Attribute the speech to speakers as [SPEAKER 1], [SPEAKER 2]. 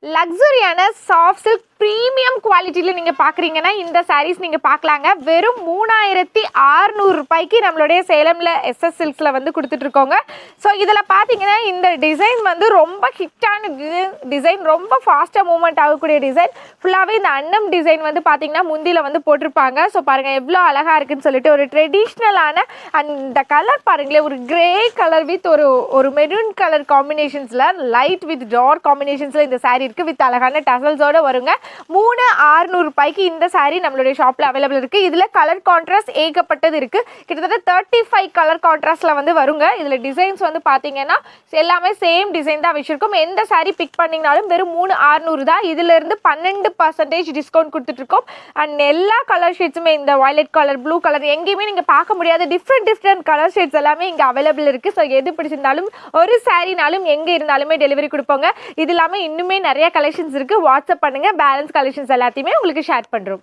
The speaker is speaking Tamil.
[SPEAKER 1] லக்ஸரியான சாஃப்ட் சில்க் ப்ரீமியம் குவாலிட்டியில் நீங்கள் பார்க்குறீங்கன்னா இந்த சாரீஸ் நீங்கள் பார்க்கலாங்க. வெறும் 3600 ரூபாய்க்கு நம்மளுடைய சேலமில் எஸ்எஸ் சில்க்ஸில் வந்து கொடுத்துட்ருக்கோங்க. ஸோ இதில் பார்த்தீங்கன்னா இந்த டிசைன் வந்து ரொம்ப ஹிட்டான டிசைன், ரொம்ப ஃபாஸ்ட்டாக மூவ்மெண்ட் ஆகக்கூடிய டிசைன். ஃபுல்லாகவே இந்த அன்னம் டிசைன் வந்து பார்த்தீங்கன்னா முந்தியில் வந்து போட்டிருப்பாங்க. ஸோ பாருங்கள் எவ்வளோ அழகாக இருக்குன்னு சொல்லிட்டு ஒரு ட்ரெடிஷ்னலான அந்த கலர் பாருங்களேன், ஒரு கிரே கலர் வித் ஒரு மெரூன் கலர் காம்பினேஷன்ஸில், லைட் வித் டார்க் காம்பினேஷன்ஸில் இந்த சாரீ இருக்குது. வித் அழகான டசல்ஸோடு வருங்க. 3600 ரூபாய்க்கு இந்த சாரீ நம்மளுடைய ஷாப்பில் அவைலபிள் இருக்குது. இதில் கலர் கான்ட்ராஸ்ட் ஏகப்பட்டது இருக்குது. கிட்டத்தட்ட 35 கலர் கான்ட்ராஸ்டில் வந்து வருங்க. இதில் டிசைன்ஸ் வந்து பார்த்தீங்கன்னா எல்லாமே சேம் டிசைன் தான் வச்சுருக்கோம். எந்த சாரீ பிக் பண்ணிங்கனாலும் வெறும் 3600 தான். இதிலிருந்து 12% டிஸ்கவுண்ட் கொடுத்துட்ருக்கோம். அண்ட் எல்லா கலர் ஷேட்ஸுமே, இந்த வயலட் கலர், ப்ளூ கலர், எங்கேயுமே நீங்கள் பார்க்க முடியாத டிஃப்ரெண்ட் கலர் ஷேட்ஸ் எல்லாமே இங்கே அவைலபிள் இருக்குது. ஸோ எது பிடிச்சிருந்தாலும் ஒரு சாரீனாலும் எங்கே இருந்தாலுமே டெலிவரி கொடுப்போங்க. இது இல்லாமல் இன்னுமே நிறைய கலெக்ஷன்ஸ் இருக்குது. வாட்ஸ்அப் பண்ணுங்கள், பேலன்ஸ் கலெக்ஷன்ஸ் எல்லாத்தையுமே உங்களுக்கு ஷேர் பண்ணுறோம்.